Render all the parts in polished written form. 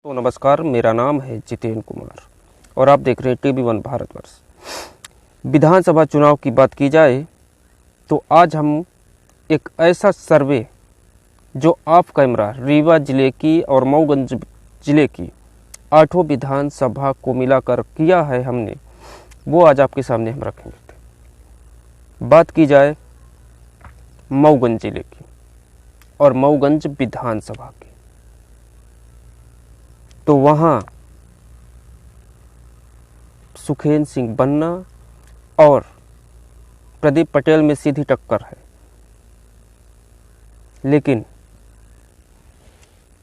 तो नमस्कार, मेरा नाम है जितेंद्र कुमार और आप देख रहे हैं टीवी1 भारतवर्ष। विधानसभा चुनाव की बात की जाए तो आज हम एक ऐसा सर्वे जो ऑफ कैमरा रीवा जिले की और मऊगंज जिले की 8 विधानसभा को मिलाकर किया है हमने, वो आज आपके सामने हम रखेंगे। बात की जाए मऊगंज जिले की और मऊगंज विधानसभा की, तो वहाँ सुखेंद्र सिंह बन्ना और प्रदीप पटेल में सीधी टक्कर है।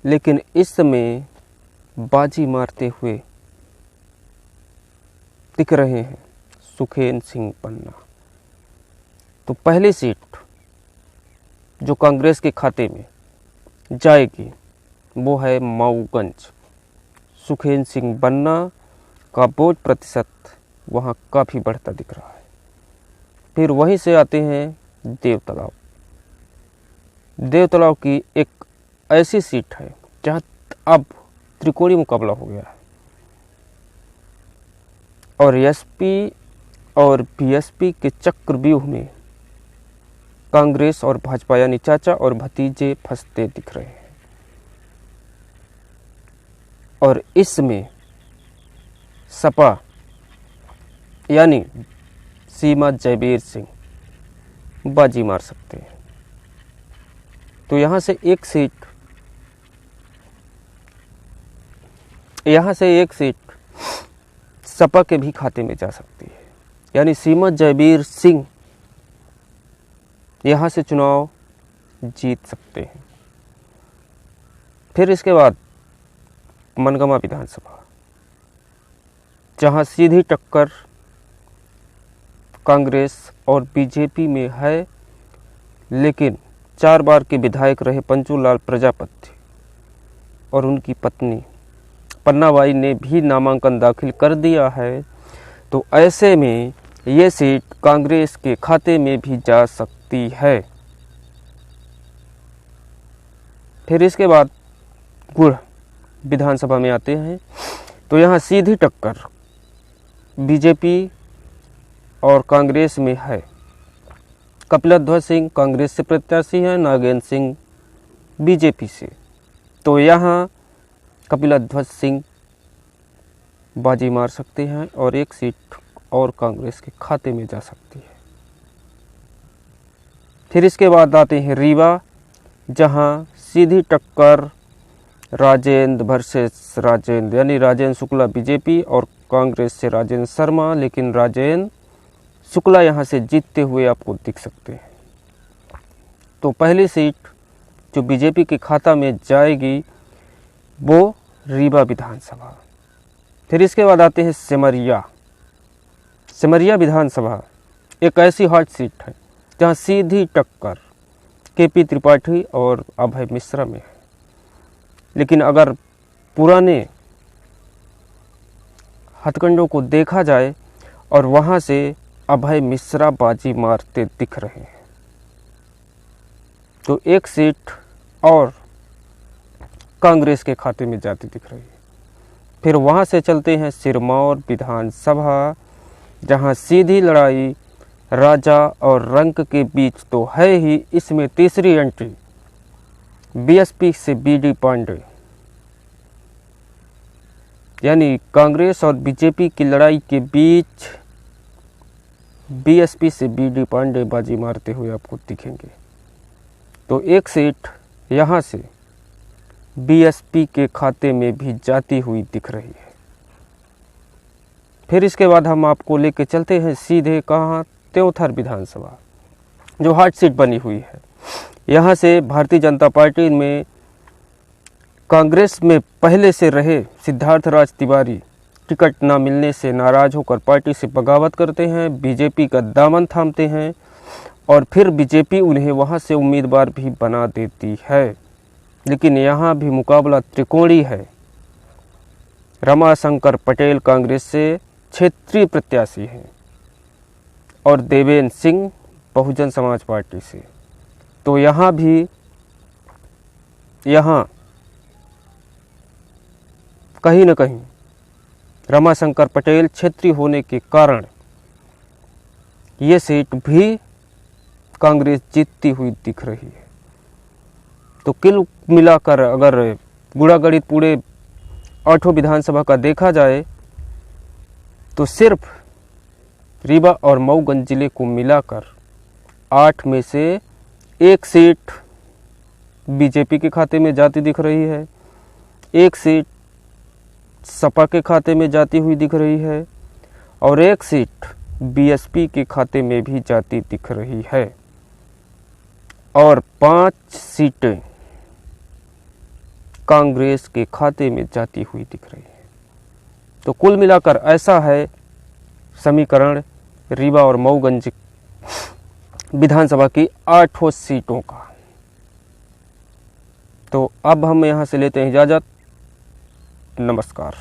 लेकिन इस समय बाजी मारते हुए दिख रहे हैं सुखेंद्र सिंह बन्ना। तो पहली सीट जो कांग्रेस के खाते में जाएगी वो है मऊगंज। सुखेंद्र सिंह बन्ना का वोट प्रतिशत वहाँ काफ़ी बढ़ता दिख रहा है। फिर वहीं से आते हैं देवतलाव। देवतलाव की एक ऐसी सीट है जहाँ अब त्रिकोणीय मुकाबला हो गया है और एसपी और बीएसपी के चक्रव्यूह में कांग्रेस और भाजपा यानी चाचा और भतीजे फंसते दिख रहे हैं। और इसमें सपा यानी सीमा जयवीर सिंह बाजी मार सकते हैं। तो यहाँ से एक सीट सपा के भी खाते में जा सकती है, यानी सीमा जयवीर सिंह यहाँ से चुनाव जीत सकते हैं। फिर इसके बाद मनगमा विधानसभा, जहां सीधी टक्कर कांग्रेस और बीजेपी में है, लेकिन 4 बार के विधायक रहे पंचूलाल प्रजापति और उनकी पत्नी पन्नाबाई ने भी नामांकन दाखिल कर दिया है। तो ऐसे में ये सीट कांग्रेस के खाते में भी जा सकती है। फिर इसके बाद गुड़ विधानसभा में आते हैं, तो यहाँ सीधी टक्कर बीजेपी और कांग्रेस में है। कपिलध्वज सिंह कांग्रेस से प्रत्याशी हैं, नागेंद्र सिंह बीजेपी से। तो यहाँ कपिलध्वज सिंह बाजी मार सकते हैं और एक सीट और कांग्रेस के खाते में जा सकती है। फिर इसके बाद आते हैं रीवा, जहाँ सीधी टक्कर राजेंद्र वर्सेस राजेंद्र, यानी राजेंद्र शुक्ला बीजेपी और कांग्रेस से राजेंद्र शर्मा, लेकिन राजेंद्र शुक्ला यहाँ से जीतते हुए आपको दिख सकते हैं। तो पहली सीट जो बीजेपी के खाता में जाएगी वो रीवा विधानसभा। फिर इसके बाद आते हैं सिमरिया विधानसभा, एक ऐसी हॉट सीट है जहाँ सीधी टक्कर केपी त्रिपाठी और अभय मिश्रा में है। लेकिन अगर पुराने हथकंडों को देखा जाए और वहाँ से अभय मिश्रा बाजी मारते दिख रहे हैं, तो एक सीट और कांग्रेस के खाते में जाती दिख रही है। फिर वहाँ से चलते हैं सिरमौर विधानसभा, जहाँ सीधी लड़ाई राजा और रंक के बीच तो है ही, इसमें तीसरी एंट्री बीएसपी से बीडी पांडे, यानी कांग्रेस और बीजेपी की लड़ाई के बीच बीएसपी से बीडी पांडे बाजी मारते हुए आपको दिखेंगे। तो एक सीट यहाँ से बीएसपी के खाते में भी जाती हुई दिख रही है। फिर इसके बाद हम आपको लेके चलते हैं सीधे कहाँ, त्योथर विधानसभा, जो हॉट सीट बनी हुई है। यहाँ से भारतीय जनता पार्टी में कांग्रेस में पहले से रहे सिद्धार्थराज तिवारी टिकट न मिलने से नाराज होकर पार्टी से बगावत करते हैं, बीजेपी का दामन थामते हैं और फिर बीजेपी उन्हें वहां से उम्मीदवार भी बना देती है। लेकिन यहाँ भी मुकाबला त्रिकोणीय है। रमाशंकर पटेल कांग्रेस से क्षेत्रीय प्रत्याशी हैं और देवेंद्र सिंह बहुजन समाज पार्टी से। तो यहाँ कहीं न कहीं रमाशंकर पटेल क्षेत्रीय होने के कारण ये सीट भी कांग्रेस जीतती हुई दिख रही है। तो कुल मिलाकर अगर गुणागणित पूरे 8 विधानसभा का देखा जाए तो सिर्फ रीवा और मऊगंज जिले को मिलाकर 8 में से 1 सीट बीजेपी के खाते में जाती दिख रही है, 1 सीट सपा के खाते में जाती हुई दिख रही है और 1 सीट बीएसपी के खाते में भी जाती दिख रही है और 5 सीटें कांग्रेस के खाते में जाती हुई दिख रही है। तो कुल मिलाकर ऐसा है समीकरण रीवा और मऊगंज विधानसभा की 8 सीटों का। तो अब हम यहाँ से लेते हैं इजाज़त। नमस्कार।